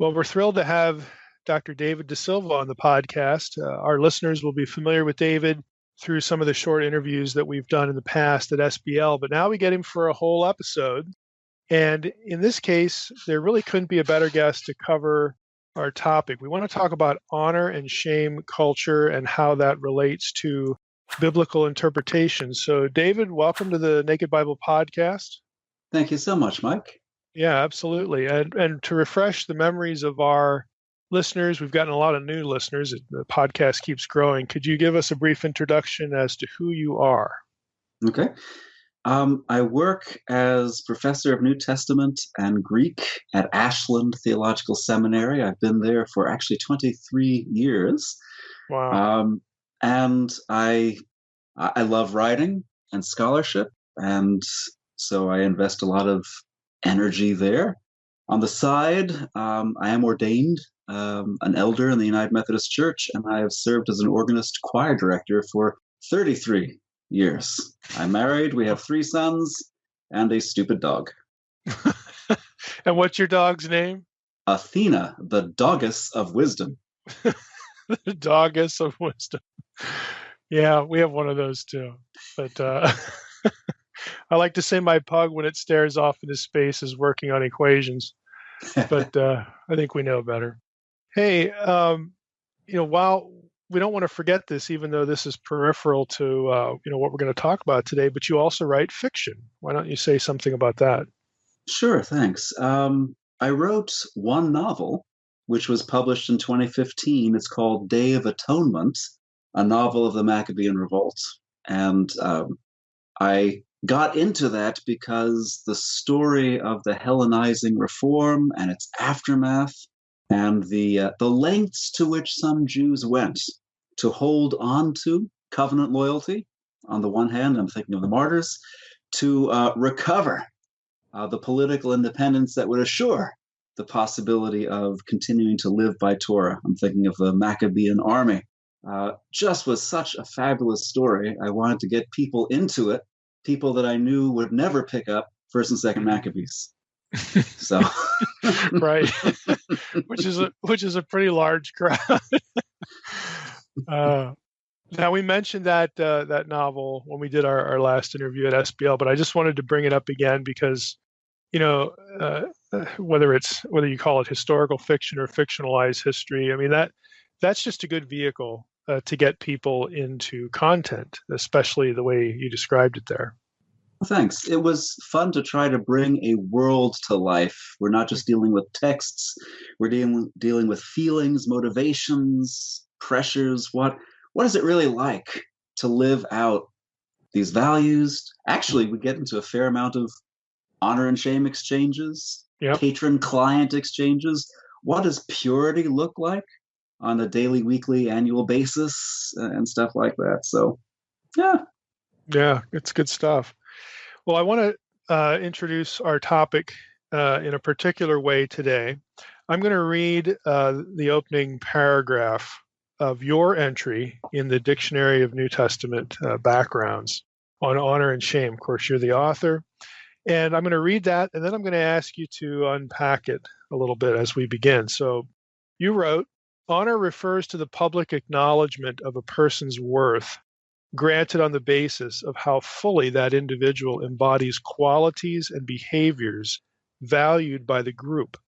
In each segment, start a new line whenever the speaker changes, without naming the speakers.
Well, we're thrilled to have Dr. David deSilva on the podcast. Our listeners will be familiar with David through some of the short interviews that we've done in the past at SBL, but now we get him for a whole episode. And in this case, there really couldn't be a better guest to cover our topic. We want to talk about honor and shame culture and how that relates to biblical interpretation. So, David, welcome to the Naked Bible podcast.
Thank you so much, Mike.
Yeah, absolutely. And to refresh the memories of our listeners, we've gotten a lot of new listeners. The podcast keeps growing. Could you give us a brief introduction as to who you are?
Okay. I work as professor of New Testament and Greek at Ashland Theological Seminary. I've been there for actually 23 years.
Wow.
And I love writing and scholarship, and so I invest a lot of energy there. On the side, I am ordained an elder in the United Methodist Church, and I have served as an organist choir director for 33 years. I'm married. We have 3 sons and a stupid dog.
And what's your dog's name?
Athena, the doggess of wisdom.
The doggess of wisdom. Yeah, we have one of those too. But I like to say my pug, when it stares off into space, is working on equations. But I think we know better. Hey, while we don't want to forget this, even though this is peripheral to what we're going to talk about today, but you also write fiction. Why don't you say something about that?
Sure, thanks. I wrote one novel, which was published in 2015. It's called Day of Atonement, a novel of the Maccabean Revolt. And I got into that because the story of the Hellenizing reform and its aftermath, and the lengths to which some Jews went to hold on to covenant loyalty, on the one hand, I'm thinking of the martyrs, to recover the political independence that would assure the possibility of continuing to live by Torah. I'm thinking of the Maccabean army. Just was such a fabulous story. I wanted to get people into it, people that I knew would never pick up First and Second Maccabees. So,
right, which is a pretty large crowd. Now, we mentioned that novel when we did our last interview at SBL, but I just wanted to bring it up again because, whether you call it historical fiction or fictionalized history, I mean that's just a good vehicle to get people into content, especially the way you described it there.
Thanks. It was fun to try to bring a world to life. We're not just dealing with texts. We're dealing with feelings, motivations, pressures. What is it really like to live out these values? Actually, we get into a fair amount of honor and shame exchanges,
Yep.
patron-client exchanges. What does purity look like on a daily, weekly, annual basis, and stuff like that? So, yeah.
Yeah, it's good stuff. Well, I want to introduce our topic in a particular way today. I'm going to read the opening paragraph of your entry in the Dictionary of New Testament Backgrounds on honor and shame. Of course, you're the author. And I'm going to read that, and then I'm going to ask you to unpack it a little bit as we begin. So you wrote, honor refers to the public acknowledgement of a person's worth, granted on the basis of how fully that individual embodies qualities and behaviors valued by the group.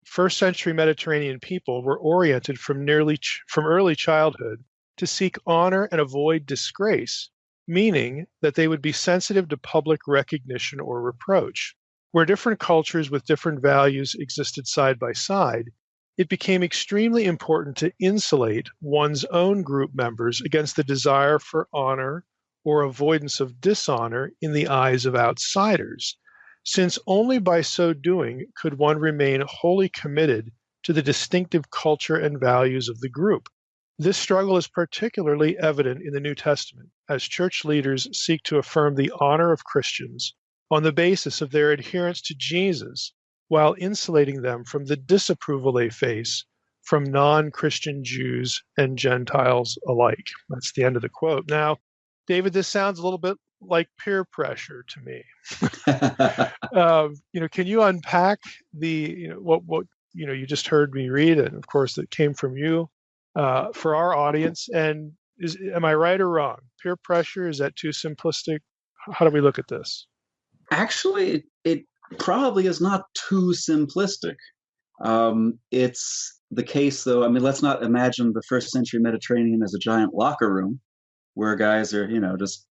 First century Mediterranean people were oriented from early childhood to seek honor and avoid disgrace, meaning that they would be sensitive to public recognition or reproach. Where different cultures with different values existed side by side, it became extremely important to insulate one's own group members against the desire for honor or avoidance of dishonor in the eyes of outsiders, since only by so doing could one remain wholly committed to the distinctive culture and values of the group. This struggle is particularly evident in the New Testament, as church leaders seek to affirm the honor of Christians on the basis of their adherence to Jesus, while insulating them from the disapproval they face from non-Christian Jews and Gentiles alike. That's the end of the quote. Now, David, this sounds a little bit like peer pressure to me. Can you unpack what you just heard me read, and of course it came from you, for our audience. And am I right or wrong? Peer pressure, is that too simplistic? How do we look at this?
Actually, it probably is not too simplistic. It's the case, though. I mean, let's not imagine the first century Mediterranean as a giant locker room where guys are, just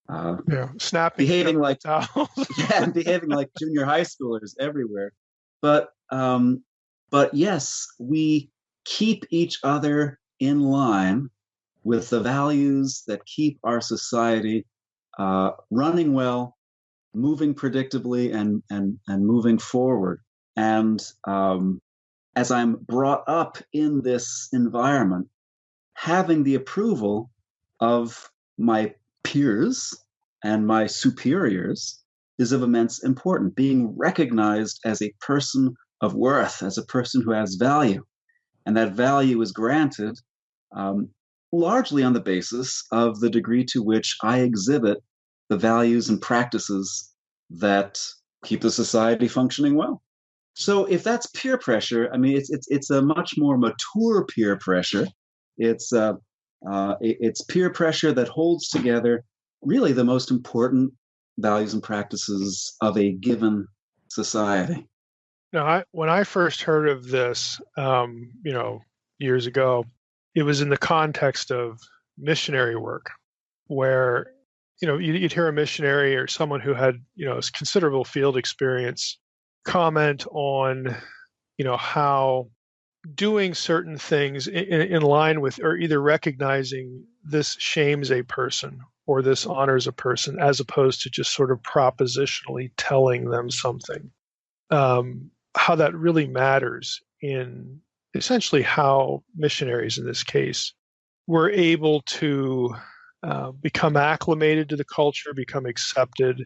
Snapping each
behaving
other
like
towels.
behaving like junior high schoolers everywhere. But yes, we keep each other in line with the values that keep our society running well, moving predictably, and moving forward. And as I'm brought up in this environment, having the approval of my peers and my superiors is of immense importance. Being recognized as a person of worth, as a person who has value. And that value is granted largely on the basis of the degree to which I exhibit the values and practices that keep the society functioning well. So if that's peer pressure, I mean, it's a much more mature peer pressure. It's peer pressure that holds together really the most important values and practices of a given society.
Now, when I first heard of this, years ago, it was in the context of missionary work, where you'd hear a missionary or someone who had considerable field experience comment on how doing certain things in line with, or either recognizing this shames a person or this honors a person, as opposed to just sort of propositionally telling them something, how that really matters in essentially how missionaries in this case were able to become acclimated to the culture, become accepted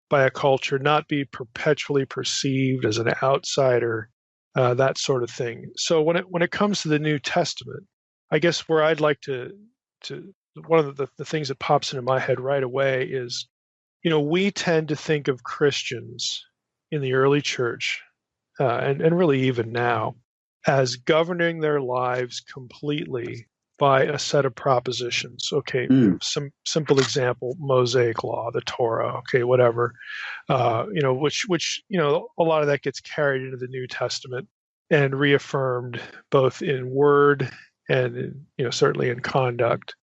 by a culture, not be perpetually perceived as an outsider, that sort of thing. So when it comes to the New Testament, I guess where I'd like to one of the things that pops into my head right away is, we tend to think of Christians in the early church, and really even now, as governing their lives completely by a set of propositions. Okay, some simple example: Mosaic law, the Torah. Okay, whatever. Which a lot of that gets carried into the New Testament and reaffirmed both in word and certainly in conduct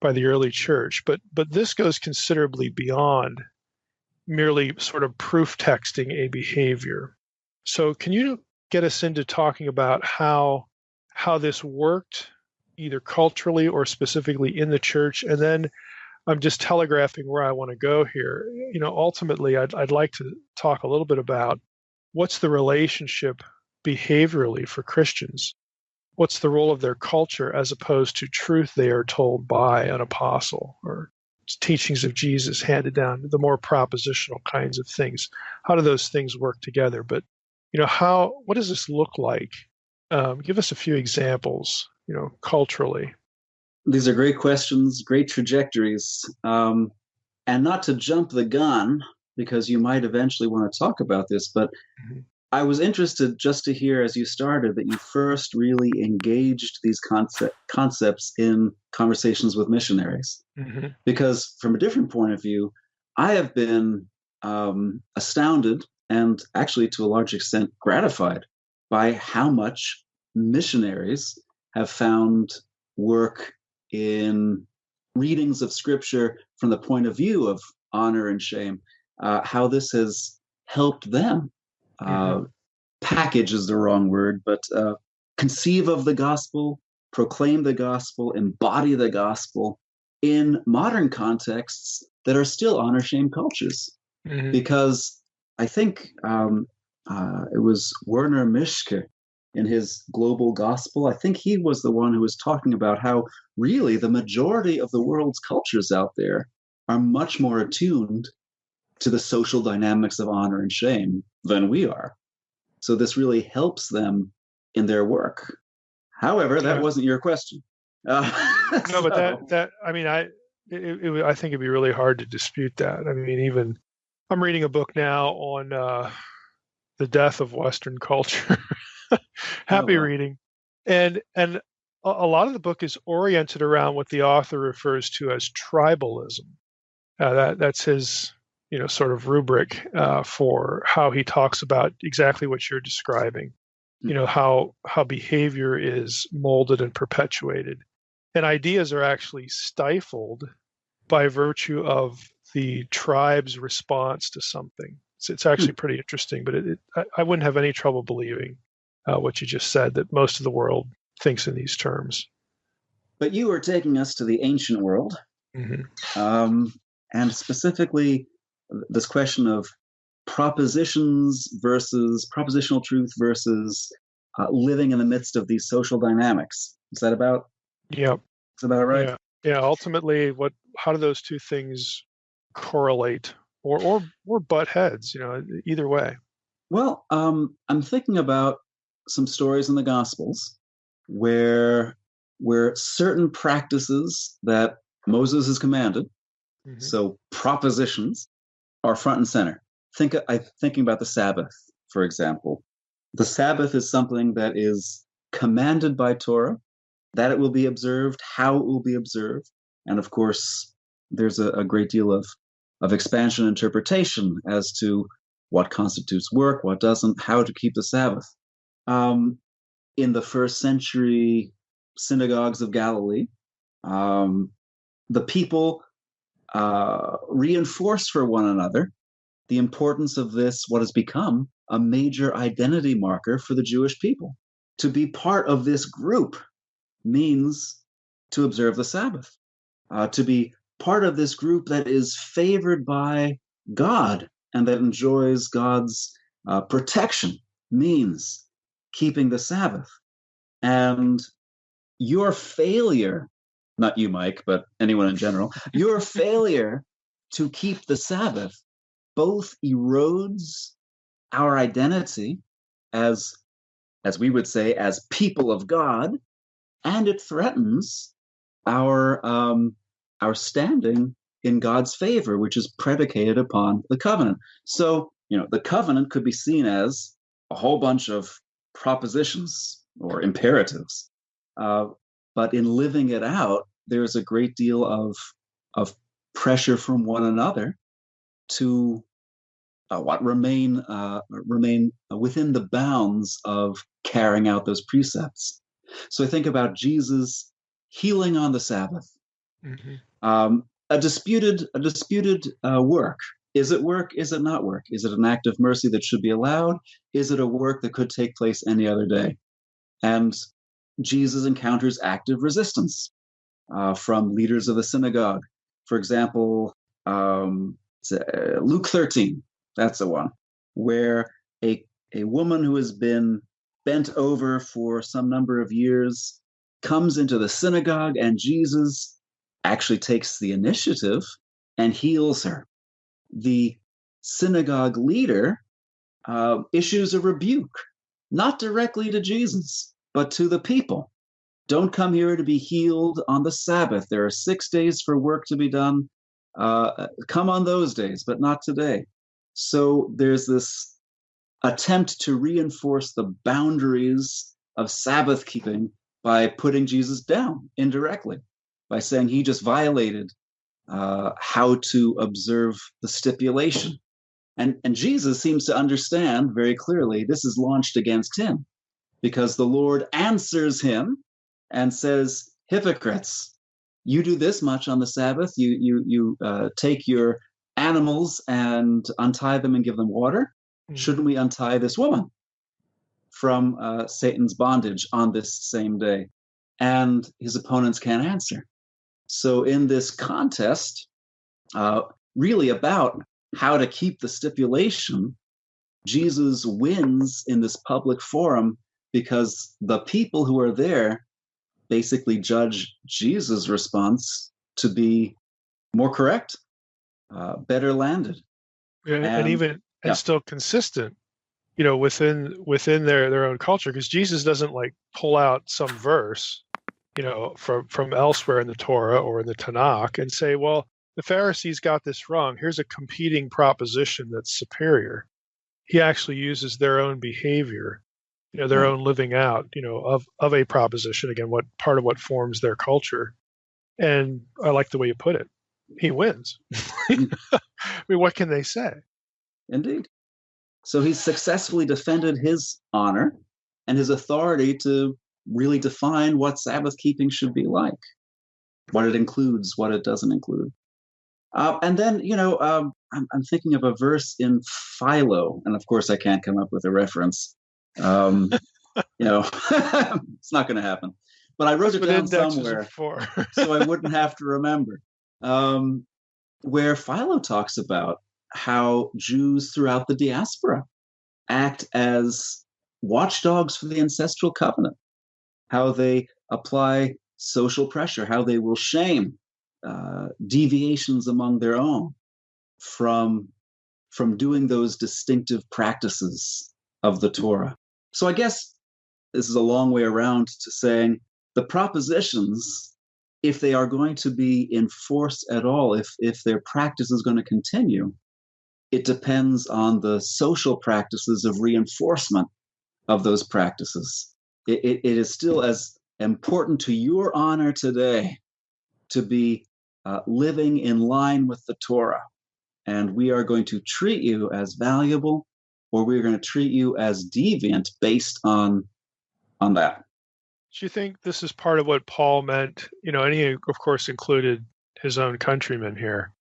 by the early church. But this goes considerably beyond merely sort of proof texting a behavior. So can you get us into talking about how this worked, either culturally or specifically in the church? And then I'm just telegraphing where I want to go here. Ultimately, I'd like to talk a little bit about what's the relationship behaviorally for Christians. What's the role of their culture as opposed to truth they are told by an apostle, or teachings of Jesus handed down, the more propositional kinds of things? How do those things work together? But what does this look like? Give us a few examples, culturally.
These are great questions, great trajectories. And not to jump the gun, because you might eventually want to talk about this, but I was interested just to hear, as you started, that you first really engaged these concepts in conversations with missionaries. Mm-hmm. Because from a different point of view, I have been astounded and actually to a large extent gratified by how much missionaries have found work in readings of scripture from the point of view of honor and shame, how this has helped them package is the wrong word, but conceive of the gospel, proclaim the gospel, embody the gospel in modern contexts that are still honor shame cultures. Mm-hmm. Because I think it was Werner Mischke in his Global Gospel. I think he was the one who was talking about how really the majority of the world's cultures out there are much more attuned to the social dynamics of honor and shame than we are. So this really helps them in their work. However, that wasn't your question.
No, but that I mean, I think it'd be really hard to dispute that. I mean, even I'm reading a book now on the death of Western culture.
Oh,
Happy
well.
reading. And a lot of the book is oriented around what the author refers to as tribalism. That's his, sort of rubric for how he talks about exactly what you're describing. How behavior is molded and perpetuated, and ideas are actually stifled by virtue of the tribe's response to something. It's
Hmm.
actually pretty interesting, but I wouldn't have any trouble believing what you just said, that most of the world thinks in these terms.
But you are taking us to the ancient world,
Hmm.
um, and specifically this question of propositions versus propositional truth versus living in the midst of these social dynamics.
Yeah,
Is that about right?
yeah, yeah. Ultimately, how do those two things correlate, or butt heads? Either way.
Well, I'm thinking about some stories in the Gospels where certain practices that Moses has commanded,
Hmm.
so propositions, are front and center. I'm thinking about the Sabbath, for example. The Sabbath is something that is commanded by Torah, that it will be observed, how it will be observed, and of course, there's a great deal of expansion and interpretation as to what constitutes work, what doesn't, how to keep the Sabbath. Um, in the first century synagogues of Galilee, um, the people reinforced for one another the importance of this, what has become a major identity marker for the Jewish people. To be part of this group means to observe the Sabbath, to be part of this group that is favored by God and that enjoys God's protection means keeping the Sabbath. And your failure, not you, Mike, but anyone in general, your failure to keep the Sabbath both erodes our identity as we would say as people of God, and it threatens our standing in God's favor, which is predicated upon the covenant. So, the covenant could be seen as a whole bunch of propositions or imperatives, uh, but in living it out, there's a great deal of pressure from one another to what remain within the bounds of carrying out those precepts. So I think about Jesus healing on the Sabbath,
Hmm.
a disputed work. Is it work? Is it not work? Is it an act of mercy that should be allowed? Is it a work that could take place any other day? And Jesus encounters active resistance from leaders of the synagogue. For example, Luke 13, that's the one, where a woman who has been bent over for some number of years comes into the synagogue, and Jesus actually takes the initiative and heals her. The synagogue leader issues a rebuke, not directly to Jesus, but to the people. Don't come here to be healed on the Sabbath. There are 6 days for work to be done. Come on those days, but not today. So there's this attempt to reinforce the boundaries of Sabbath keeping by putting Jesus down indirectly, by saying he just violated how to observe the stipulation. And Jesus seems to understand very clearly this is launched against him because the Lord answers him and says, hypocrites, you do this much on the Sabbath. You take your animals and untie them and give them water.
Hmm.
Shouldn't we untie this woman from Satan's bondage on this same day? And his opponents can't answer. So in this contest, uh, really about how to keep the stipulation, Jesus wins in this public forum because the people who are there basically judge Jesus' response to be more correct, better landed,
And
and
even and
yeah,
still consistent, within their own culture, because Jesus doesn't like pull out some verse, from elsewhere in the Torah or in the Tanakh and say, well, the Pharisees got this wrong. Here's a competing proposition that's superior. He actually uses their own behavior their
Right.
own living out, of a proposition. Again, what part of what forms their culture. And I like the way you put it. He wins.
Mm,
I mean, what can they say?
indeed. So he's successfully defended his honor and his authority to really define what Sabbath keeping should be like, what it includes, what it doesn't include. And then, I'm thinking of a verse in Philo, and of course, I can't come up with a reference. Um, it's not going to happen. But I wrote
That's
it
what
down
indexes are
somewhere
for.
so I wouldn't have to remember. Um, where Philo talks about how Jews throughout the diaspora act as watchdogs for the ancestral covenant, how they apply social pressure, how they will shame deviations among their own from doing those distinctive practices of the Torah. So I guess this is a long way around to saying the propositions, if they are going to be enforced at all, if their practice is going to continue, it depends on the social practices of reinforcement of those practices. It is still as important to your honor today to be living in line with the Torah. And we are going to treat you as valuable, or we're going to treat you as deviant based on that.
Do you think this is part of what Paul meant? And he, of course, included his own countrymen here.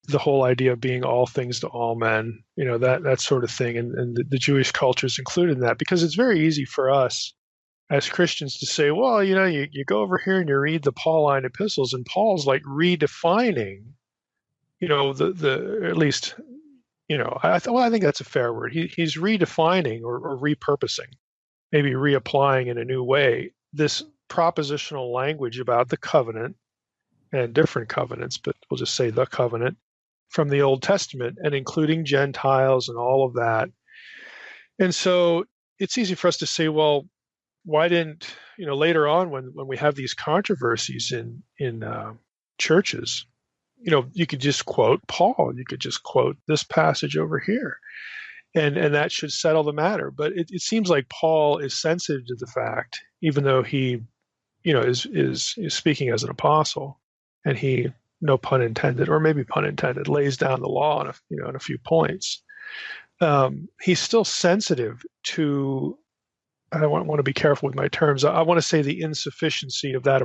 The whole idea of being all things to all men, that sort of thing. And the Jewish culture is included in that, because it's very easy for us as Christians to say, well, you go over here and you read the Pauline epistles, and Paul's like redefining, the at least, I think that's a fair word. He's redefining or repurposing, maybe reapplying in a new way, this propositional language about the covenant and different covenants, but we'll just say the covenant from the Old Testament, and including Gentiles and all of that. And so it's easy for us to say, well, why didn't, later on when we have these controversies in churches, you could just quote Paul, you could just quote this passage over here, and that should settle the matter. But it seems like Paul is sensitive to the fact, even though he, is speaking as an apostle, and he, no pun intended, or maybe pun intended, lays down the law in a few points. He's still sensitive to. I want to be careful with my terms. I want to say the insufficiency of that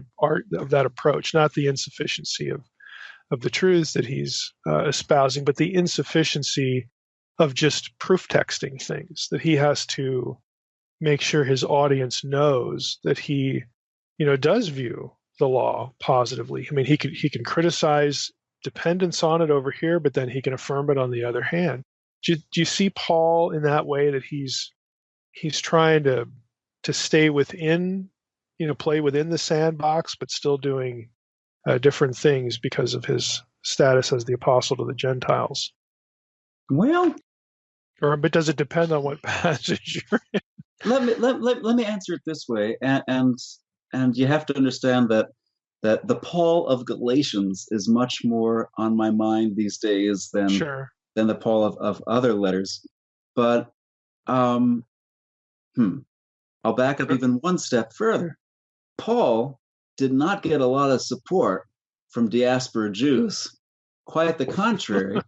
approach, not the insufficiency of the truths that he's espousing, but the insufficiency of just proof texting things, that he has to make sure his audience knows that he, does view the law positively. I mean, he can criticize dependence on it over here, but then he can affirm it on the other hand. Do you see Paul in that way, that he's trying to stay within, play within the sandbox, but still doing different things because of his status as the apostle to the Gentiles?
Well,
But does it depend on what passage you're in?
let me answer it this way, and you have to understand that the Paul of Galatians is much more on my mind these days
Sure.
than the Paul of other letters. But I'll back up even one step further. Paul did not get a lot of support from diaspora Jews. Quite the contrary.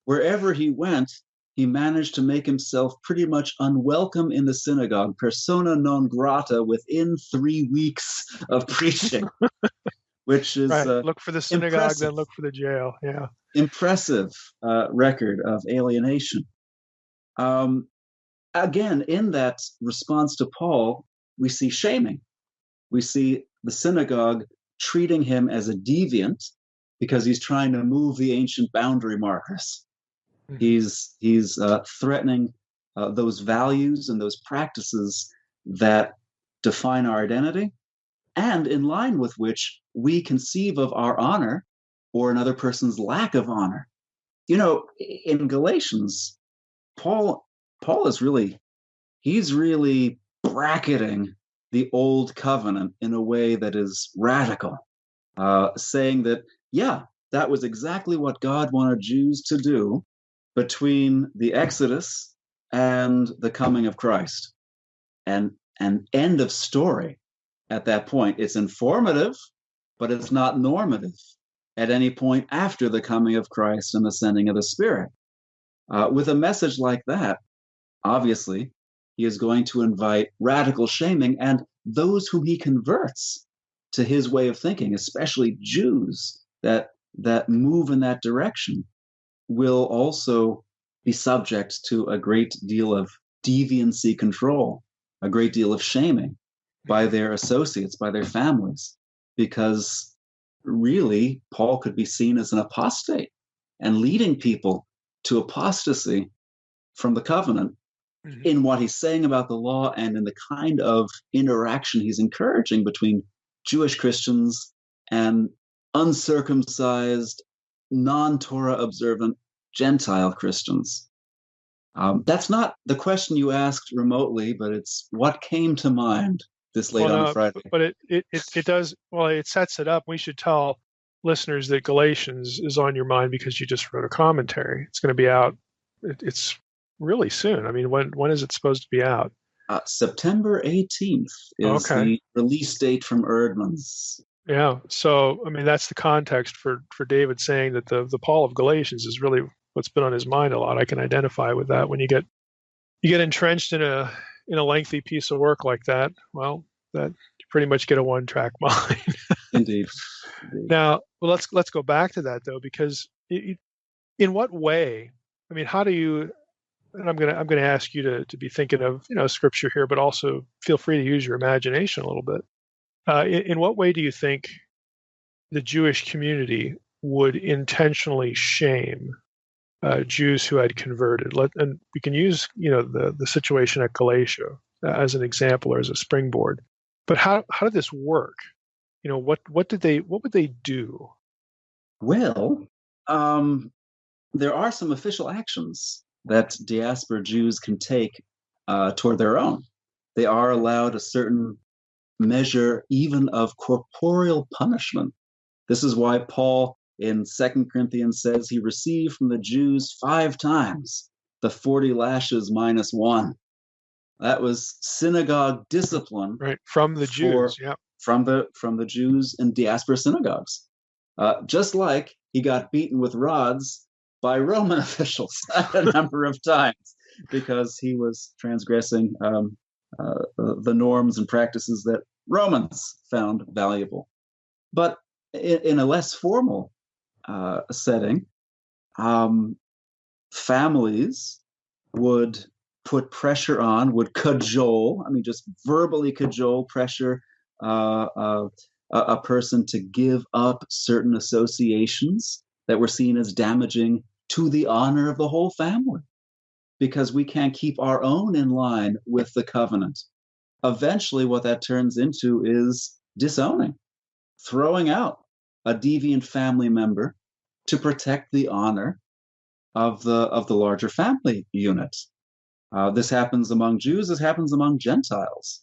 Wherever he went, he managed to make himself pretty much unwelcome in the synagogue, persona non grata, within 3 weeks of preaching, which is
right. Look for the synagogue, then look for the jail. Yeah.
Impressive record of alienation. Again, in that response to Paul, we see shaming. We see the synagogue treating him as a deviant because he's trying to move the ancient boundary markers. Mm-hmm. He's threatening those values and those practices that define our identity, and in line with which we conceive of our honor or another person's lack of honor. In Galatians, Paul is really bracketing the old covenant in a way that is radical, saying that, that was exactly what God wanted Jews to do between the Exodus and the coming of Christ. And and end of story at that point. It's informative, but it's not normative at any point after the coming of Christ and the sending of the Spirit. With a message like that, obviously, he is going to invite radical shaming, and those whom he converts to his way of thinking, especially Jews that move in that direction, will also be subject to a great deal of deviancy control, a great deal of shaming by their associates, by their families, because really Paul could be seen as an apostate and leading people to apostasy from the covenant in what he's saying about the law and in the kind of interaction he's encouraging between Jewish Christians and uncircumcised, non-Torah observant Gentile Christians. That's not the question you asked remotely, but it's what came to mind this late on a Friday.
But it does, well, it sets it up. We should tell listeners that Galatians is on your mind because you just wrote a commentary. It's going to be out. It's really soon. I mean, when is it supposed to be out?
September 18th is the release date from Erdman's.
Yeah. So, I mean, that's the context for David saying that the Paul of Galatians is really what's been on his mind a lot. I can identify with that. When you get entrenched in a lengthy piece of work like that, well, that you pretty much get a one-track mind.
Indeed.
Now, well, let's go back to that though, because in what way? I mean, how do you? And I'm gonna ask you to be thinking of scripture here, but also feel free to use your imagination a little bit. In what way do you think the Jewish community would intentionally shame Jews who had converted? And we can use the situation at Galatia as an example or as a springboard. But how did this work? What would they do?
Well, there are some official actions that diaspora Jews can take toward their own. They are allowed a certain measure even of corporeal punishment. This is why Paul in 2 Corinthians says he received from the Jews 5 times the 40 lashes minus 1. That was synagogue discipline,
right? From the Jews, yeah.
From the Jews in diaspora synagogues. Just like he got beaten with rods by Roman officials a number of times because he was transgressing the norms and practices that Romans found valuable. But in a less formal setting, families would put pressure on, would cajole, just verbally cajole, pressure a person to give up certain associations that were seen as damaging to the honor of the whole family, because we can't keep our own in line with the covenant. Eventually, what that turns into is disowning, throwing out a deviant family member to protect the honor of the larger family unit. This happens among Jews. This happens among Gentiles.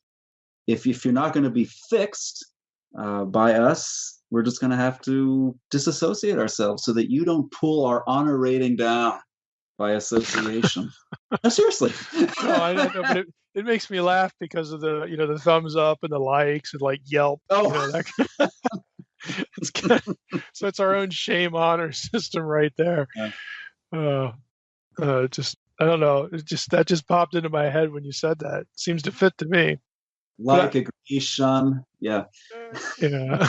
If you're not going to be fixed by us, we're just going to have to disassociate ourselves so that you don't pull our honor rating down by association. No, seriously.
No, I know, but it makes me laugh because of the thumbs up and the likes and like Yelp.
Oh.
It's kind of, so it's our own shame honor system right there.
Yeah.
Just I don't know. That just popped into my head when you said that. Seems to fit to me.
Like agree, Sean. Yeah.
Yeah.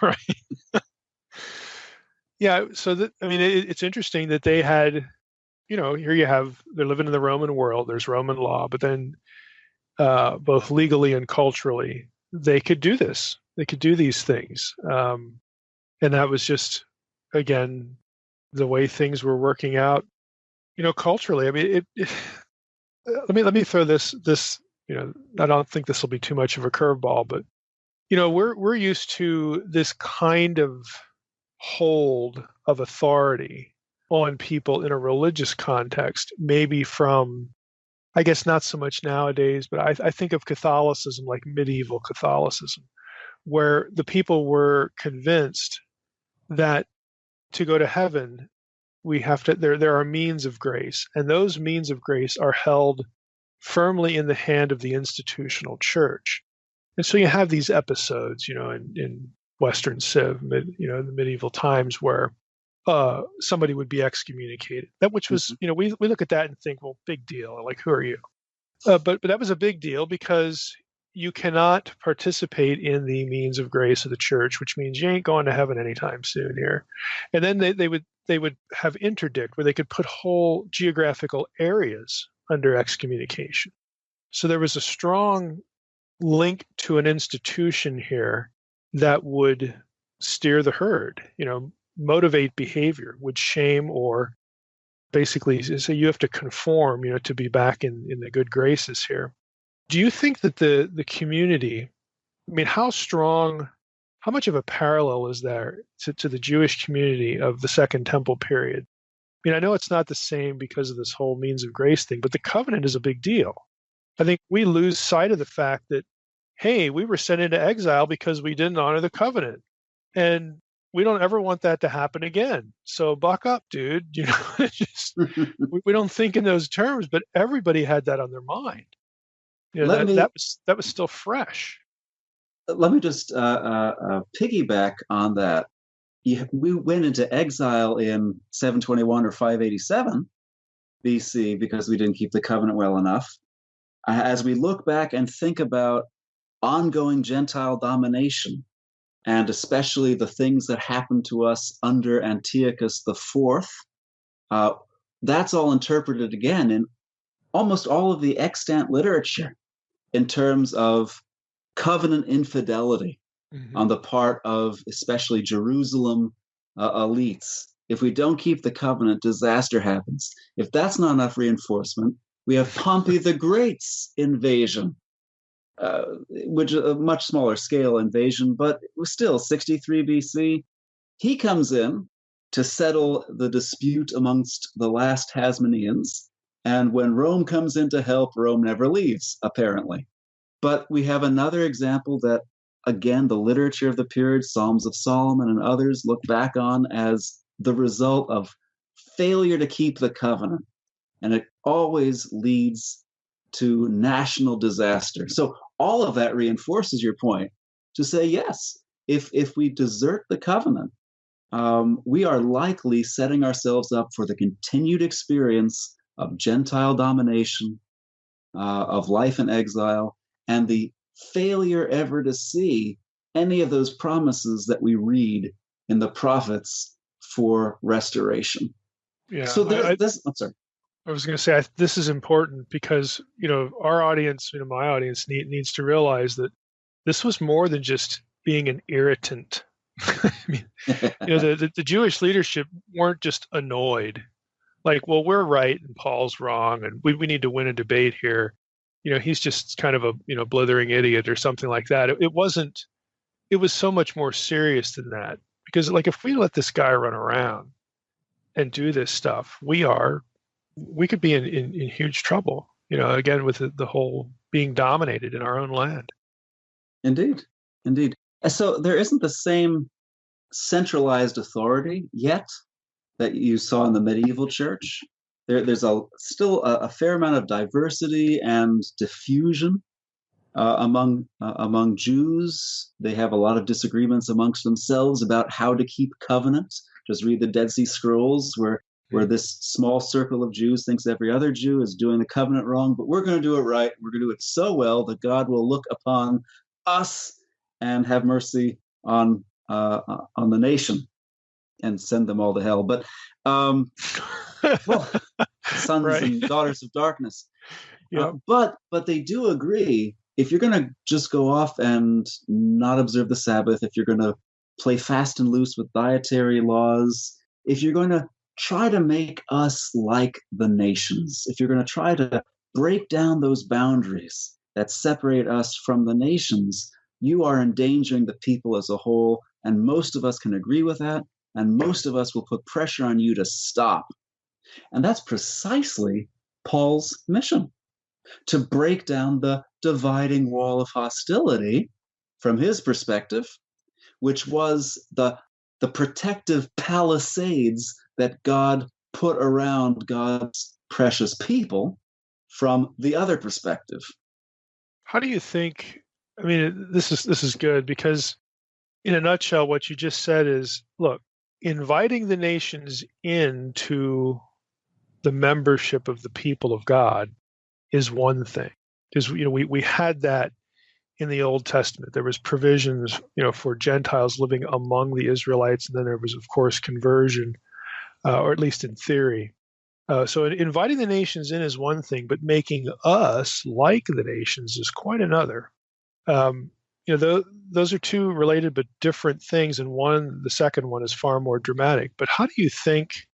Right. Yeah. So it's interesting that they had, here they're living in the Roman world. There's Roman law, but then both legally and culturally, they could do this. They could do these things. And that was just, again, the way things were working out, culturally. I mean, let me throw this, I don't think this will be too much of a curveball, but, we're used to this kind of hold of authority on people in a religious context, maybe from, I guess not so much nowadays, but I think of Catholicism like medieval Catholicism, where the people were convinced that to go to heaven, we have to, there are means of grace, and those means of grace are held firmly in the hand of the institutional church. And so you have these episodes, in Western Civ, in the medieval times where somebody would be excommunicated. Which was, we look at that and think, well, big deal. Like, who are you? But that was a big deal because you cannot participate in the means of grace of the church, which means you ain't going to heaven anytime soon here. And then they would have interdict where they could put whole geographical areas under excommunication. So there was a strong link to an institution here that would steer the herd, motivate behavior, would shame or basically say you have to conform, to be back in the good graces here. Do you think that the community, how much of a parallel is there to the Jewish community of the Second Temple period? I know it's not the same because of this whole means of grace thing, but the covenant is a big deal. I think we lose sight of the fact that, hey, we were sent into exile because we didn't honor the covenant. And we don't ever want that to happen again. So buck up, dude. We don't think in those terms, but everybody had that on their mind. That was still fresh.
Let me just piggyback on that. We went into exile in 721 or 587 BC because we didn't keep the covenant well enough. As we look back and think about ongoing Gentile domination, and especially the things that happened to us under Antiochus IV, that's all interpreted again in almost all of the extant literature in terms of covenant infidelity on the part of especially Jerusalem elites. If we don't keep the covenant, disaster happens. If that's not enough reinforcement, we have Pompey the Great's invasion, which is a much smaller scale invasion, but still 63 BC. He comes in to settle the dispute amongst the last Hasmoneans. And when Rome comes in to help, Rome never leaves, apparently. But we have another example that, again, the literature of the period, Psalms of Solomon and others, look back on as the result of failure to keep the covenant. And it always leads to national disaster. So all of that reinforces your point to say, yes, if we desert the covenant, we are likely setting ourselves up for the continued experience of Gentile domination, of life in exile, and the failure ever to see any of those promises that we read in the prophets for restoration.
Yeah.
So I'm sorry.
I was going to say this is important because our audience, my audience needs to realize that this was more than just being an irritant. The Jewish leadership weren't just annoyed, like, well, we're right and Paul's wrong, and we need to win a debate here. He's just kind of a blithering idiot or something like that. It wasn't. It was so much more serious than that, because like if we let this guy run around and do this stuff, we could be in huge trouble, again, with the whole being dominated in our own land. Indeed.
So there isn't the same centralized authority yet that you saw in the medieval church. There's still a fair amount of diversity and diffusion among Jews. They have a lot of disagreements amongst themselves about how to keep covenant. Just read the Dead Sea Scrolls, where this small circle of Jews thinks every other Jew is doing the covenant wrong, but we're going to do it right. We're going to do it so well that God will look upon us and have mercy on the nation and send them all to hell. But sons right. and daughters of darkness. Yeah. But they do agree, if you're going to just go off and not observe the Sabbath, if you're going to play fast and loose with dietary laws, if you're going to try to make us like the nations, if you're going to try to break down those boundaries that separate us from the nations, you are endangering the people as a whole. And most of us can agree with that. And most of us will put pressure on you to stop. And that's precisely Paul's mission, to break down the dividing wall of hostility from his perspective, which was the protective palisades that God put around God's precious people from the other perspective.
How do you think? I mean, this is good because, in a nutshell, what you just said is, look, inviting the nations into the membership of the people of God is one thing. Because we had that in the Old Testament. There was provisions, for Gentiles living among the Israelites, and then there was, of course, conversion, or at least in theory. So inviting the nations in is one thing, but making us like the nations is quite another. Those are two related but different things, and the second one is far more dramatic. But how do you think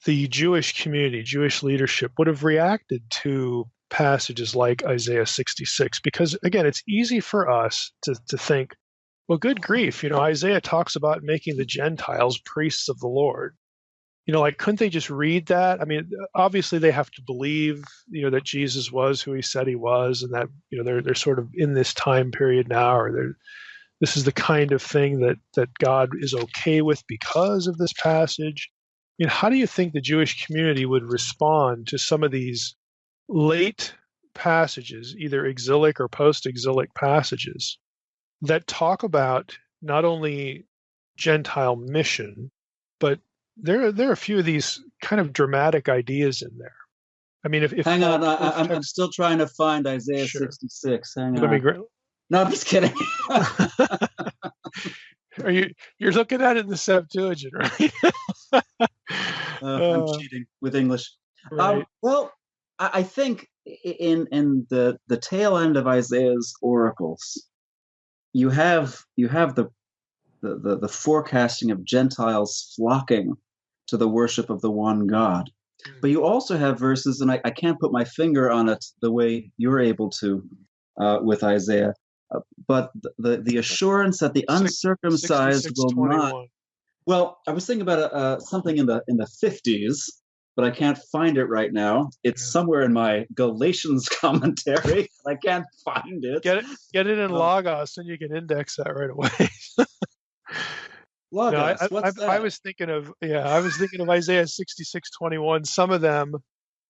the Jewish community, Jewish leadership, would have reacted to passages like Isaiah 66? Because again, it's easy for us to think, well, good grief, Isaiah talks about making the Gentiles priests of the Lord. Couldn't they just read that? I mean, obviously they have to believe, that Jesus was who he said he was, and that, they're sort of in this time period now, or this is the kind of thing that God is okay with because of this passage. How do you think the Jewish community would respond to some of these late passages, either exilic or post-exilic passages, that talk about not only Gentile mission, but there are a few of these kind of dramatic ideas in there. I mean, if
hang on, I'm still trying to find Isaiah 66. Hang on.
Let me.
No, I'm just kidding.
You're looking at it in the Septuagint, right?
I'm cheating with English.
Right.
Well, I think in the tail end of Isaiah's oracles, you have the forecasting of Gentiles flocking to the worship of the one God. But you also have verses, and I can't put my finger on it the way you're able to with Isaiah, but the assurance that the uncircumcised will not. Well, I was thinking about something in the 50s, but I can't find it right now. It's somewhere in my Galatians commentary. I can't find it.
Get it in Logos, and you can index that right away.
Logos, what's that?
I was thinking of Isaiah 66:21. Some of them,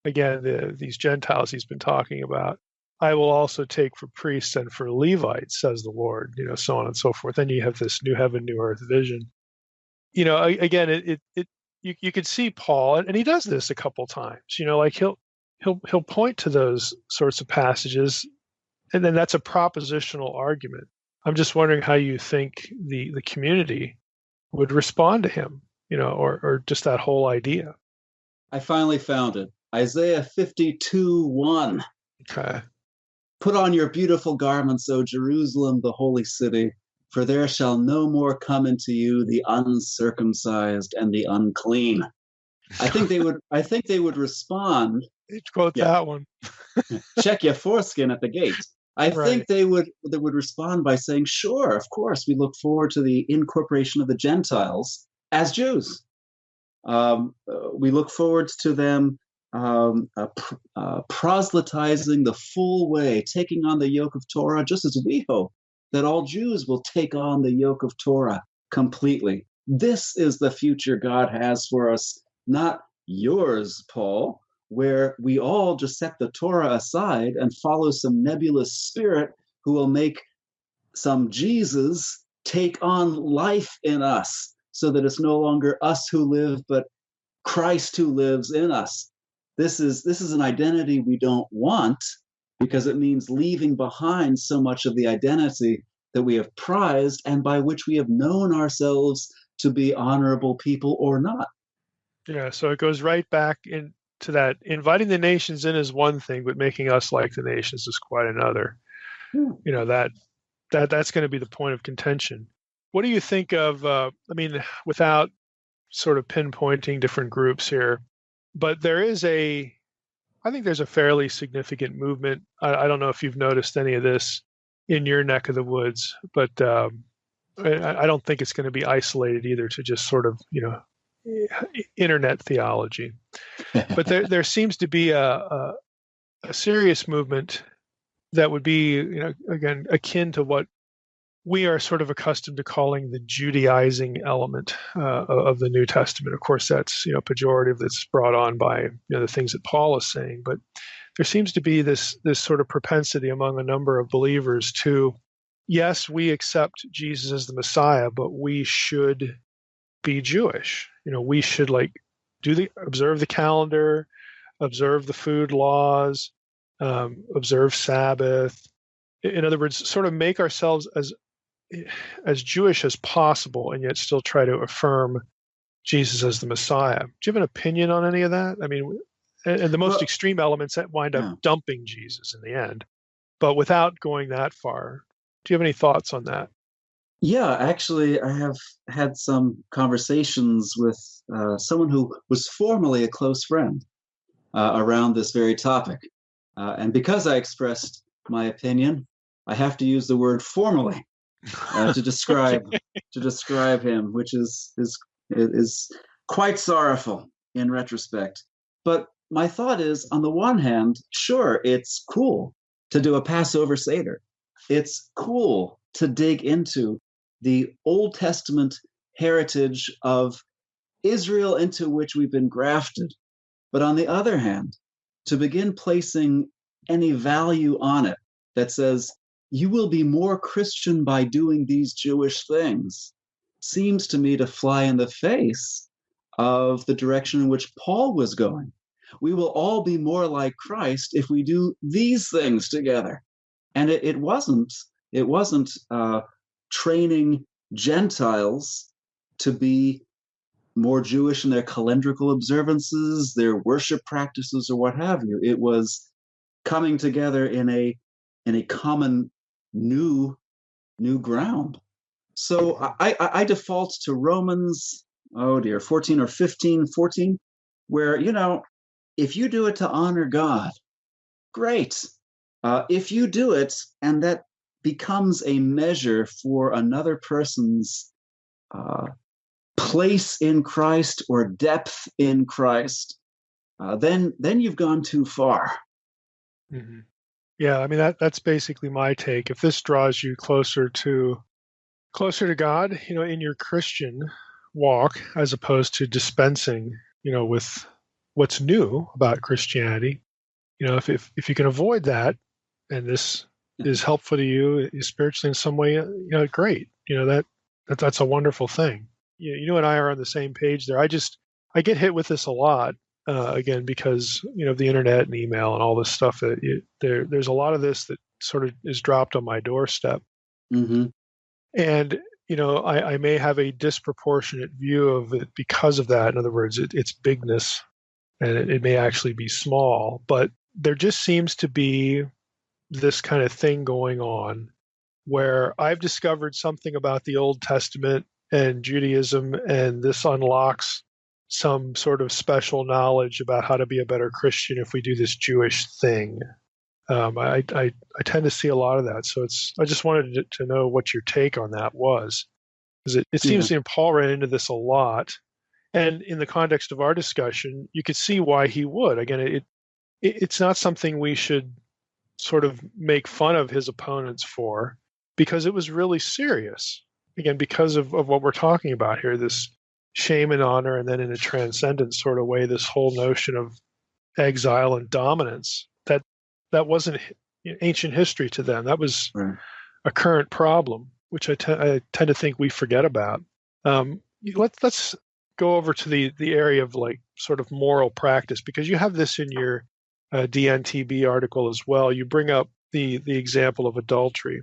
again, these Gentiles he's been talking about, I will also take for priests and for Levites, says the Lord. So on and so forth. Then you have this new heaven, new earth vision. Again, you could see Paul, and he does this a couple times. Like he'll point to those sorts of passages, and then that's a propositional argument. I'm just wondering how you think the community would respond to him, or just that whole idea.
I finally found it. Isaiah 52:1.
Okay.
Put on your beautiful garments, O Jerusalem, the holy city, for there shall no more come into you the uncircumcised and the unclean. I think they would respond.
Quote that one.
Check your foreskin at the gate. I think they would respond by saying, sure, of course, we look forward to the incorporation of the Gentiles as Jews. We look forward to them proselytizing the full way, taking on the yoke of Torah, just as we hope that all Jews will take on the yoke of Torah completely. This is the future God has for us, not yours, Paul, where we all just set the Torah aside and follow some nebulous spirit who will make some Jesus take on life in us, so that it's no longer us who live, but Christ who lives in us. This is an identity we don't want, because it means leaving behind so much of the identity that we have prized and by which we have known ourselves to be honorable people or not.
Yeah, so it goes right back into that. Inviting the nations in is one thing, but making us like the nations is quite another. That's going to be the point of contention. What do you think of, without sort of pinpointing different groups here, but I think there's a fairly significant movement. I don't know if you've noticed any of this in your neck of the woods, but I don't think it's going to be isolated either to just sort of, internet theology. But there seems to be a serious movement that would be, again, akin to what we are sort of accustomed to calling the Judaizing element of the New Testament. Of course, that's pejorative. That's brought on by the things that Paul is saying. But there seems to be this sort of propensity among a number of believers to, yes, we accept Jesus as the Messiah, but we should be Jewish. We should observe the calendar, observe the food laws, observe Sabbath. In other words, sort of make ourselves as Jewish as possible, and yet still try to affirm Jesus as the Messiah. Do you have an opinion on any of that? I mean, and the most extreme elements that wind up dumping Jesus in the end, but without going that far. Do you have any thoughts on that?
Yeah, actually, I have had some conversations with someone who was formerly a close friend around this very topic. And because I expressed my opinion, I have to use the word formally to describe him, which is quite sorrowful in retrospect. But my thought is, on the one hand, sure, it's cool to do a Passover Seder. It's cool to dig into the Old Testament heritage of Israel into which we've been grafted. But on the other hand, to begin placing any value on it that says, you will be more Christian by doing these Jewish things, seems to me to fly in the face of the direction in which Paul was going. We will all be more like Christ if we do these things together. And it wasn't training Gentiles to be more Jewish in their calendrical observances, their worship practices, or what have you. It was coming together in a common new ground. So I default to Romans, 14 or 14, where, if you do it to honor God, great. If you do it and that becomes a measure for another person's place in Christ or depth in Christ, then you've gone too far.
Mm-hmm. Yeah, I mean that's basically my take. If this draws you closer to God, in your Christian walk, as opposed to dispensing, with what's new about Christianity, if you can avoid that, and this is helpful to you spiritually in some way, great. That's a wonderful thing. You and I are on the same page there. I get hit with this a lot, again, because of the internet and email and all this stuff. There's a lot of this that sort of is dropped on my doorstep, and I may have a disproportionate view of it because of that. In other words, its bigness, and it may actually be small, but there just seems to be this kind of thing going on where I've discovered something about the Old Testament and Judaism, and this unlocks some sort of special knowledge about how to be a better Christian if we do this Jewish thing. I tend to see a lot of that. So I just wanted to know what your take on that was, because it seems to me Paul ran into this a lot. And in the context of our discussion, you could see why he would. Again, it's not something we should sort of make fun of his opponents for, because it was really serious. Again, because of what we're talking about here, this shame and honor, and then in a transcendent sort of way, this whole notion of exile and dominance, that wasn't ancient history to them. That was a current problem, which I tend to think we forget about. Let's go over to the area of sort of moral practice, because you have this in your DNTB article as well. You bring up the example of adultery.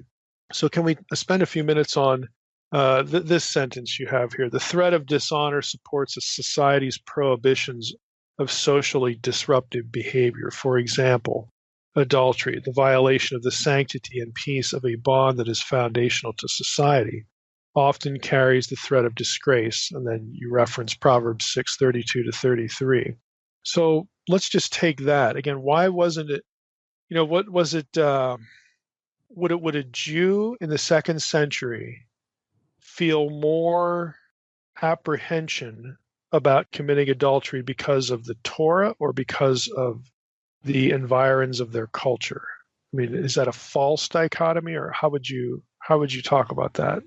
So can we spend a few minutes on this sentence you have here? The threat of dishonor supports a society's prohibitions of socially disruptive behavior. For example, adultery, the violation of the sanctity and peace of a bond that is foundational to society, often carries the threat of disgrace. And then you reference Proverbs 6:32-33. So let's just take that again. Why wasn't it? What was it? Would a Jew in the 2nd century feel more apprehension about committing adultery because of the Torah or because of the environs of their culture? I mean, is that a false dichotomy, or how would you talk about that?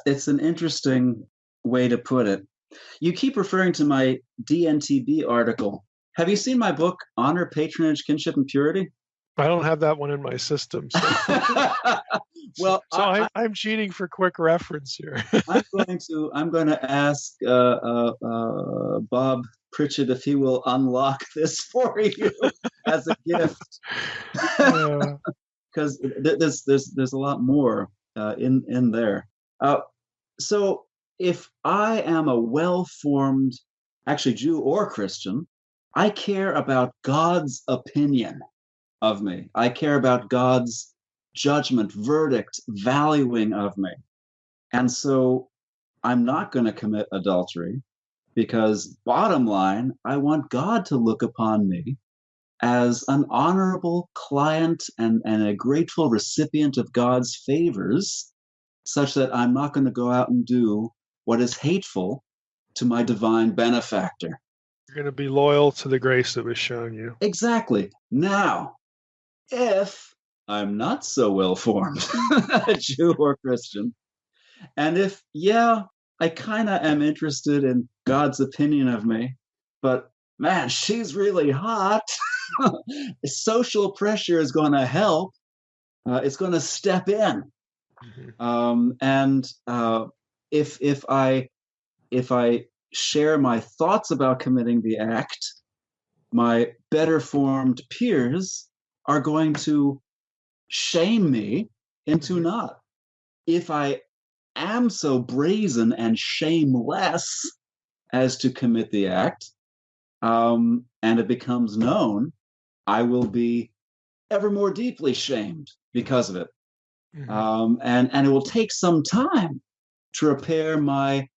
It's an interesting way to put it. You keep referring to my DNTB article, Have you seen my book, Honor, Patronage, Kinship, and Purity?
I don't have that one in my system, so
Well,
I'm cheating for quick reference here.
I'm going to ask Bob Pritchett if he will unlock this for you as a gift,
Uh,
because there's a lot more in there. So if I am a well-formed, actually Jew or Christian, I care about God's opinion of me. I care about God's judgment, verdict, valuing of me. And so I'm not going to commit adultery because, bottom line, I want God to look upon me as an honorable client and a grateful recipient of God's favors, such that I'm not going to go out and do what is hateful to my divine benefactor.
you're going to be loyal to the grace that was shown you.
Exactly. Now, if I'm not so well formed, a Jew or Christian, and if, yeah, I kind of am interested in God's opinion of me, but man, she's really hot. Social pressure is going to help. It's going to step in. And if I share my thoughts about committing the act, my better formed peers are going to shame me into not. If I am so brazen and shameless as to commit the act, and it becomes known, I will be ever more deeply shamed because of it. And it will take some time to repair my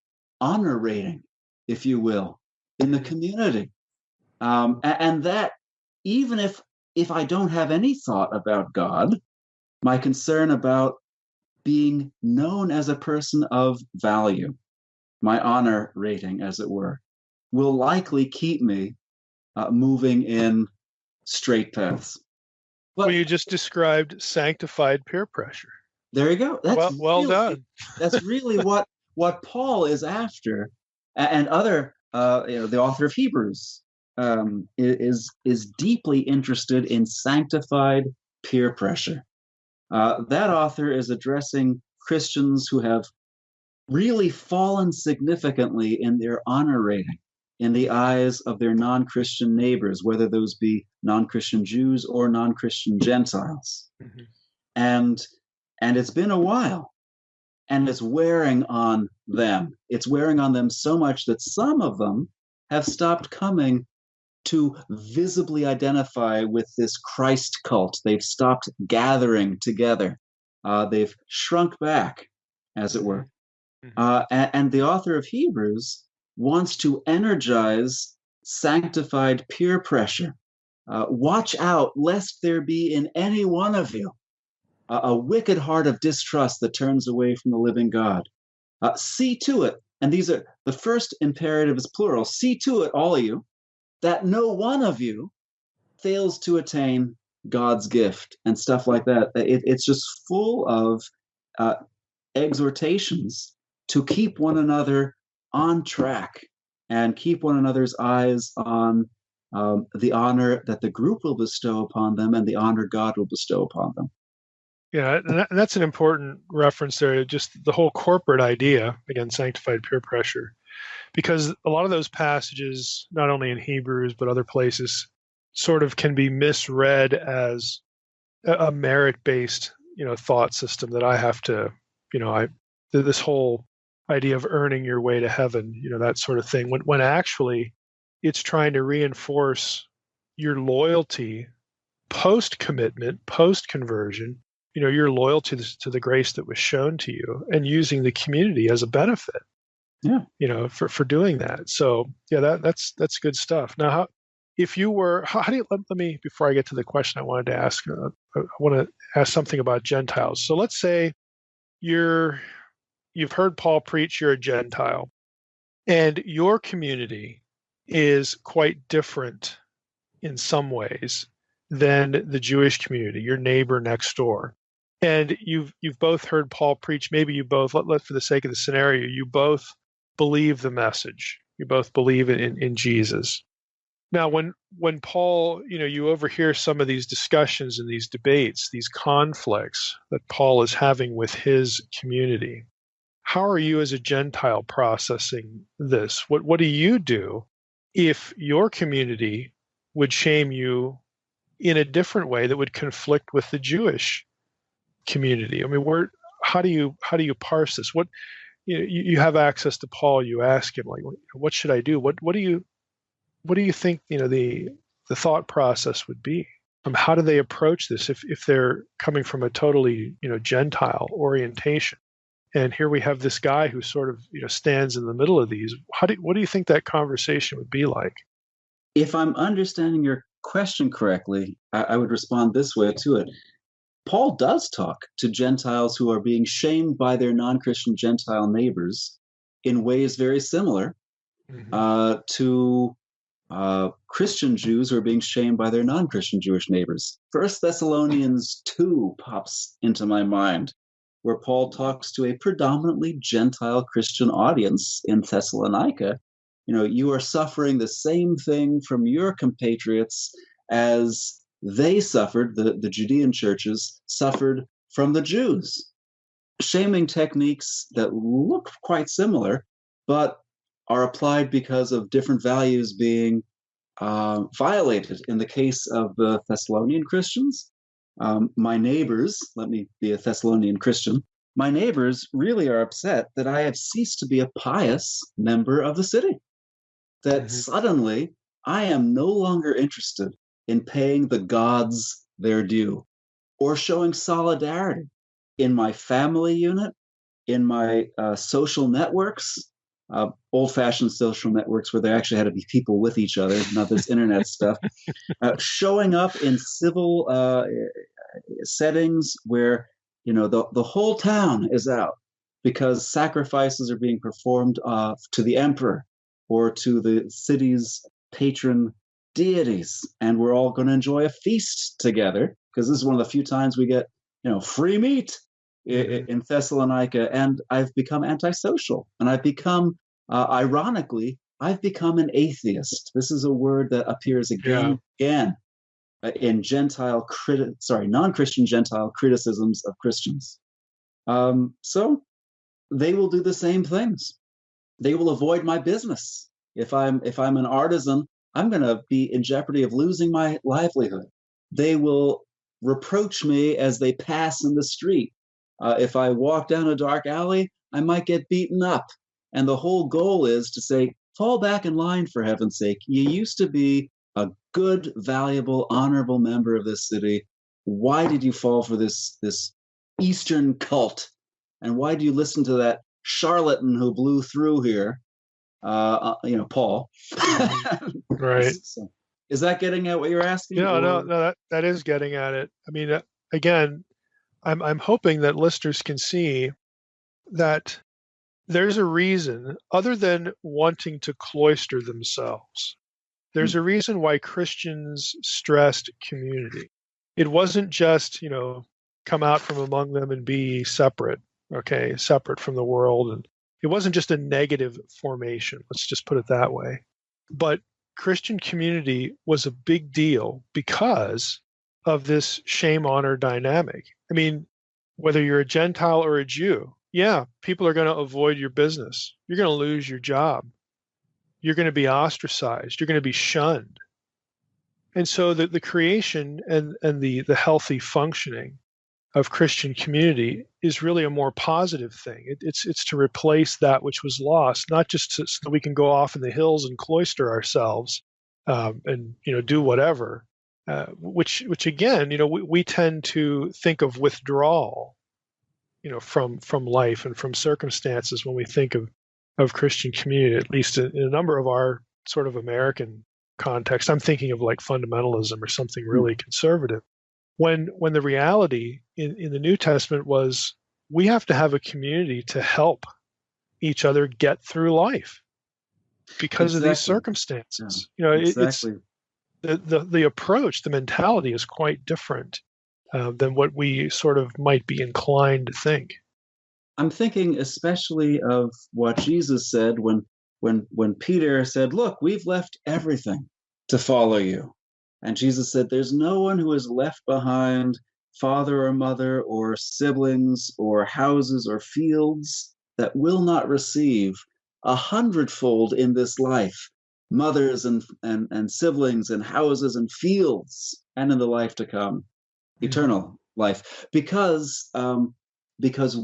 honor rating, if you will, in the community. And that, even if I don't have any thought about God, my concern about being known as a person of value, my honor rating, as it were, will likely keep me moving in straight paths.
Well, you just described sanctified peer pressure.
There you go.
Well done.
That's really what Paul is after, and other the author of Hebrews is deeply interested in sanctified peer pressure. That author is addressing Christians who have really fallen significantly in their honor rating in the eyes of their non-Christian neighbors, whether those be non-Christian Jews or non-Christian Gentiles. And it's been a while, and it's wearing on them. It's wearing on them so much that some of them have stopped coming to visibly identify with this Christ cult. They've stopped gathering together. They've shrunk back, as it were. And the author of Hebrews wants to energize sanctified peer pressure. Watch out, lest there be in any one of you a wicked heart of distrust that turns away from the living God. See to it, and these are the first imperative is plural, see to it, all of you, that no one of you fails to attain God's gift and stuff like that. It's just full of exhortations to keep one another on track and keep one another's eyes on the honor that the group will bestow upon them and the honor God will bestow upon them.
Yeah, and that's an important reference there, just the whole corporate idea, again, sanctified peer pressure, because a lot of those passages, not only in Hebrews, but other places, sort of can be misread as a merit-based, thought system that I have to, this whole idea of earning your way to heaven, that sort of thing, when actually it's trying to reinforce your loyalty post-commitment, post-conversion, your loyalty to the grace that was shown to you and using the community as a benefit, for doing that. So yeah, that's good stuff. Now, how do you, let me, before I get to the question I wanted to ask, I want to ask something about Gentiles. So let's say you've heard Paul preach, you're a Gentile, and your community is quite different in some ways than the Jewish community, your neighbor next door. And you've both heard Paul preach. Maybe you both, let for the sake of the scenario, you both believe the message. You both believe in Jesus. Now, when Paul, you overhear some of these discussions and these debates, these conflicts that Paul is having with his community, how are you as a Gentile processing this? What do you do if your community would shame you in a different way that would conflict with the Jewish community? I mean, how do you parse this? You have access to Paul. You ask him, like, what should I do? What do you think, the thought process would be? How do they approach this if they're coming from a totally, Gentile orientation? And here we have this guy who sort of, stands in the middle of these. What do you think that conversation would be like?
If I'm understanding your question correctly, I would respond this way to it. Paul does talk to Gentiles who are being shamed by their non-Christian Gentile neighbors in ways very similar to Christian Jews who are being shamed by their non-Christian Jewish neighbors. 1 Thessalonians 2 pops into my mind, where Paul talks to a predominantly Gentile Christian audience in Thessalonica. You are suffering the same thing from your compatriots as they suffered, the Judean churches suffered from the Jews. Shaming techniques that look quite similar, but are applied because of different values being violated. In the case of the Thessalonian Christians, my neighbors, let me be a Thessalonian Christian, my neighbors really are upset that I have ceased to be a pious member of the city, that suddenly I am no longer interested in paying the gods their due or showing solidarity in my family unit, in my social networks, old-fashioned social networks where there actually had to be people with each other, not this internet stuff, showing up in civil settings where the whole town is out because sacrifices are being performed to the emperor or to the city's patron deities, and we're all going to enjoy a feast together because this is one of the few times we get free meat in Thessalonica. And I've become antisocial, and I've become ironically I've become an atheist. This is a word that appears again and again in non-Christian Gentile criticisms of Christians. So they will do the same things. They will avoid my business. If I'm an artisan, I'm going to be in jeopardy of losing my livelihood. They will reproach me as they pass in the street. If I walk down a dark alley, I might get beaten up. And the whole goal is to say, fall back in line, for heaven's sake. You used to be a good, valuable, honorable member of this city. Why did you fall for this Eastern cult? And why do you listen to that charlatan who blew through here? Paul.
Right.
So, is that getting at what you're asking?
No, that is getting at it. I mean, again, I'm hoping that listeners can see that there's a reason, other than wanting to cloister themselves, there's a reason why Christians stressed community. It wasn't just, come out from among them and be separate, separate from the world. And it wasn't just a negative formation, let's just put it that way. But Christian community was a big deal because of this shame-honor dynamic. I mean, whether you're a Gentile or a Jew, people are going to avoid your business. You're going to lose your job. You're going to be ostracized. You're going to be shunned. And so the creation and the healthy functioning of Christian community is really a more positive thing. It's to replace that which was lost, not just so that we can go off in the hills and cloister ourselves and do whatever. Which again, we tend to think of withdrawal, from life and from circumstances when we think of Christian community, at least in a number of our sort of American context. I'm thinking of like fundamentalism or something really conservative. When the reality in the New Testament was we have to have a community to help each other get through life because of these circumstances.
Exactly.
It's the approach, the mentality is quite different than what we sort of might be inclined to think.
I'm thinking especially of what Jesus said when Peter said, "Look, we've left everything to follow you. And Jesus said, there's no one who is left behind father or mother or siblings or houses or fields that will not receive 100-fold in this life, mothers and siblings and houses and fields, and in the life to come, eternal life, because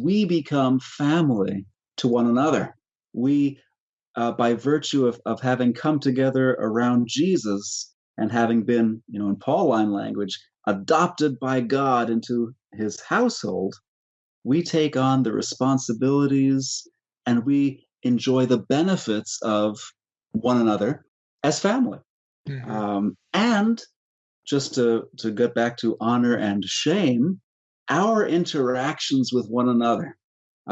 we become family to one another. We, by virtue of having come together around Jesus and having been, in Pauline language, adopted by God into his household, we take on the responsibilities and we enjoy the benefits of one another as family. And just to get back to honor and shame, our interactions with one another,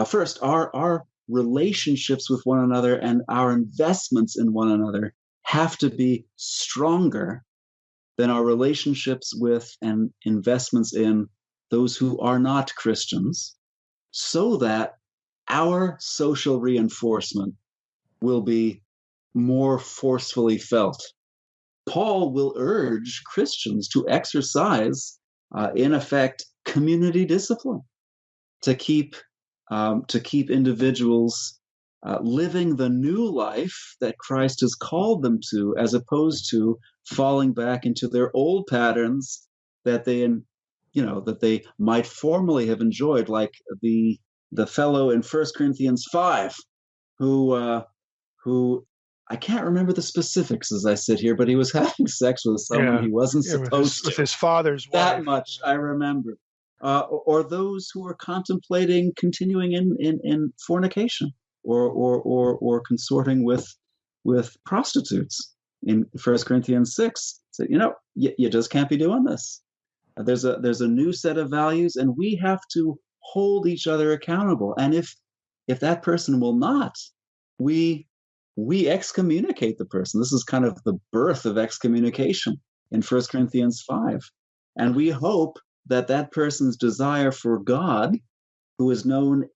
first, our relationships with one another and our investments in one another have to be stronger than our relationships with and investments in those who are not Christians, so that our social reinforcement will be more forcefully felt. Paul will urge Christians to exercise, in effect, community discipline to keep individuals living the new life that Christ has called them to, as opposed to falling back into their old patterns that they might formerly have enjoyed, like the fellow in 1 Corinthians 5, who I can't remember the specifics as I sit here, but he was having sex with someone he wasn't supposed
with his father's wife.
That much I remember. Or those who are contemplating continuing in fornication or consorting with prostitutes in 1 Corinthians 6. So, you just can't be doing this. There's a new set of values, and we have to hold each other accountable. And if that person will not, we excommunicate the person. This is kind of the birth of excommunication in 1 Corinthians 5. And we hope that person's desire for God, who is known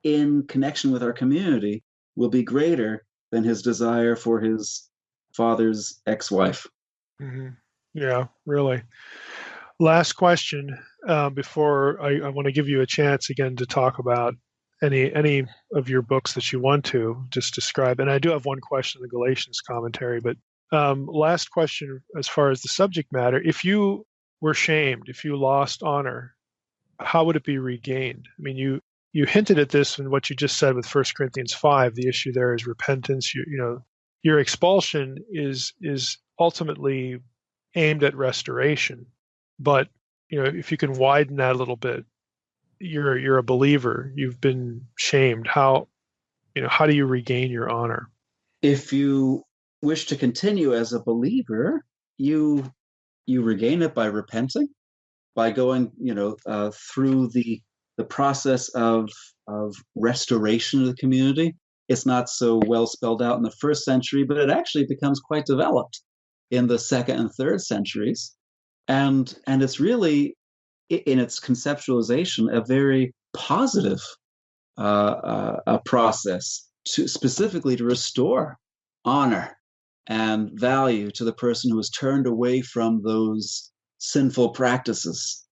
in connection with our community, will be greater than his desire for his father's ex-wife.
Yeah, really. Last question before I want to give you a chance again to talk about any of your books that you want to just describe. And I do have one question in the Galatians commentary, but last question as far as the subject matter. If you were shamed, if you lost honor, how would it be regained? I mean, you hinted at this in what you just said with 1 Corinthians 5. The issue there is repentance. Your expulsion is ultimately aimed at restoration. But if you can widen that a little bit, you're a believer. You've been shamed. How do you regain your honor?
If you wish to continue as a believer, you regain it by repenting, by going through the process of restoration of the community. It's not so well spelled out in the first century, but it actually becomes quite developed in the second and third centuries. And it's really, in its conceptualization, a very positive process specifically to restore honor and value to the person who has turned away from those sinful practices.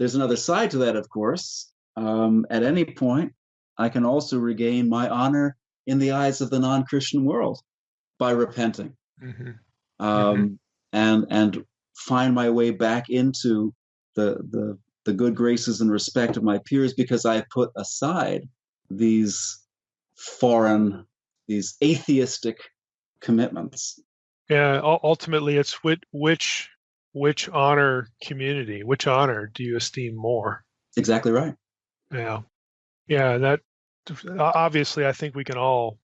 There's another side to that, of course. At any point, I can also regain my honor in the eyes of the non-Christian world by repenting. And find my way back into the good graces and respect of my peers, because I put aside these foreign, these atheistic commitments.
Yeah, ultimately, it's which honor community, which honor do you esteem more?
Exactly right.
Yeah. That obviously, I think we can all,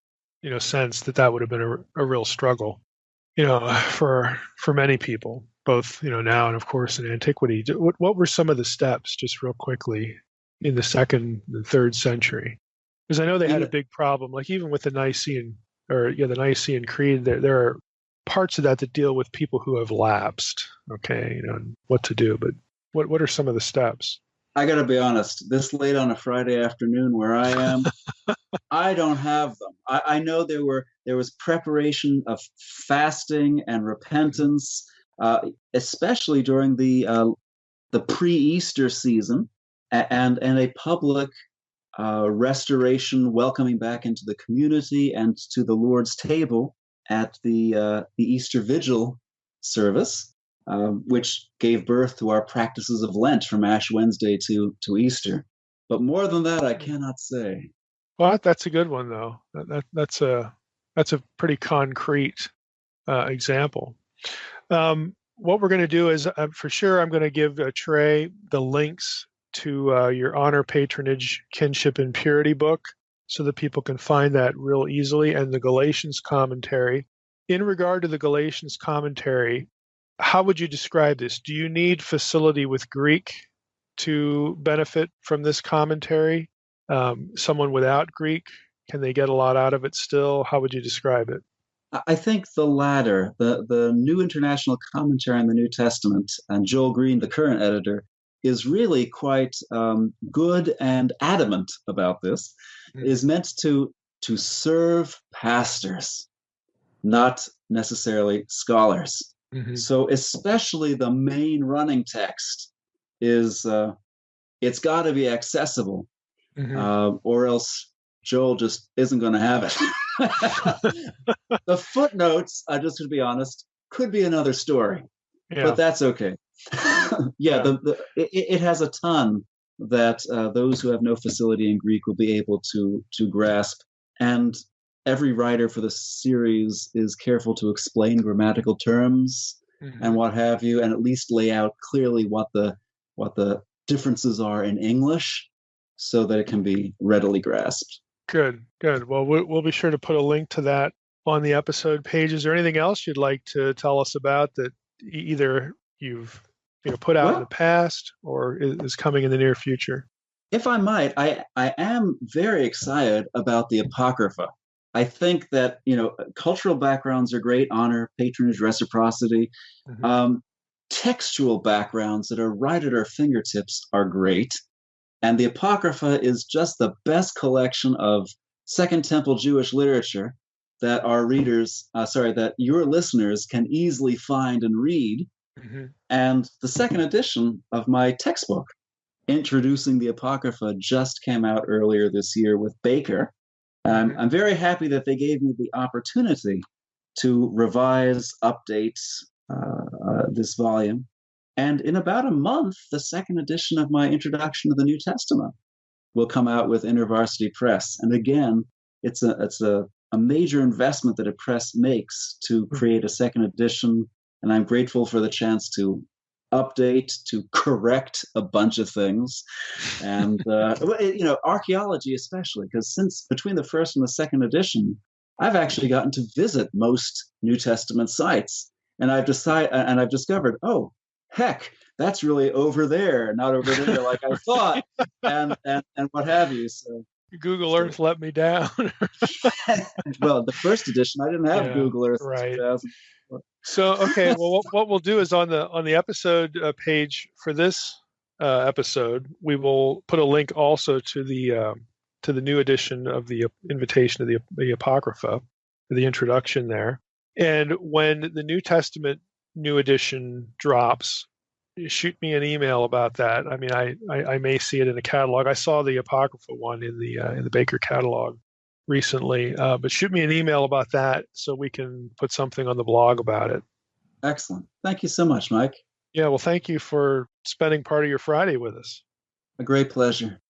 sense that would have been a real struggle, for many people, both now and of course in antiquity. What were some of the steps, just real quickly, in the second and third century? Because I know they had a big problem, like even with the Nicene Creed. There are parts of that deal with people who have lapsed. Okay, and what to do. But what are some of the steps?
I got to be honest. This late on a Friday afternoon, where I am, I don't have them. I know there was preparation of fasting and repentance, especially during the pre-Easter season, and a public restoration, welcoming back into the community and to the Lord's table at the Easter Vigil service, which gave birth to our practices of Lent from Ash Wednesday to Easter. But more than that, I cannot say.
Well, that's a good one, though. That's a pretty concrete example. What we're going to do is, for sure, I'm going to give Trey the links to your Honor, Patronage, Kinship, and Purity book so that people can find that real easily, and the Galatians commentary. In regard to the Galatians commentary, how would you describe this? Do you need facility with Greek to benefit from this commentary? Someone without Greek, can they get a lot out of it still? How would you describe it?
I think the latter, the New International Commentary on the New Testament, and Joel Green, the current editor, is really quite good and adamant about this, is meant to serve pastors, not necessarily scholars.
Mm-hmm.
So especially the main running text is it's got to be accessible, or else Joel just isn't going to have it. The footnotes, just to be honest, could be another story, but that's okay. It has a ton that those who have no facility in Greek will be able to grasp, and every writer for the series is careful to explain grammatical terms and what have you, and at least lay out clearly what the differences are in English, so that it can be readily grasped.
Good. Well, we'll be sure to put a link to that on the episode page. Is there anything else you'd like to tell us about that either you've put out in the past or is coming in the near future?
If I might, I am very excited about the Apocrypha. I think that cultural backgrounds are great: honor, patronage, reciprocity. Textual backgrounds that are right at our fingertips are great. And the Apocrypha is just the best collection of Second Temple Jewish literature that our readers, that your listeners can easily find and read. And the second edition of my textbook, Introducing the Apocrypha, just came out earlier this year with Baker. I'm very happy that they gave me the opportunity to revise, update this volume. And in about a month, the second edition of my Introduction to the New Testament will come out with InterVarsity Press. And again, it's a major investment that a press makes to create a second edition. And I'm grateful for the chance to update, to correct a bunch of things. And, archaeology especially, because since between the first and the second edition, I've actually gotten to visit most New Testament sites. And I've discovered, oh, heck, that's really over there, not over there like I thought, and what have you. So
Google Earth let me down.
Well, the first edition, I didn't have Google Earth.
Right. So, okay, well, what we'll do is on the episode page for this episode, we will put a link also to the new edition of the Invitation to the Apocrypha, the introduction there. And when the New Testament new edition drops, shoot me an email about that. I mean, I may see it in the catalog. I saw the Apocrypha one in the Baker catalog recently, but shoot me an email about that so we can put something on the blog about it.
Excellent. Thank you so much, Mike.
Yeah, well, thank you for spending part of your Friday with us.
A great pleasure.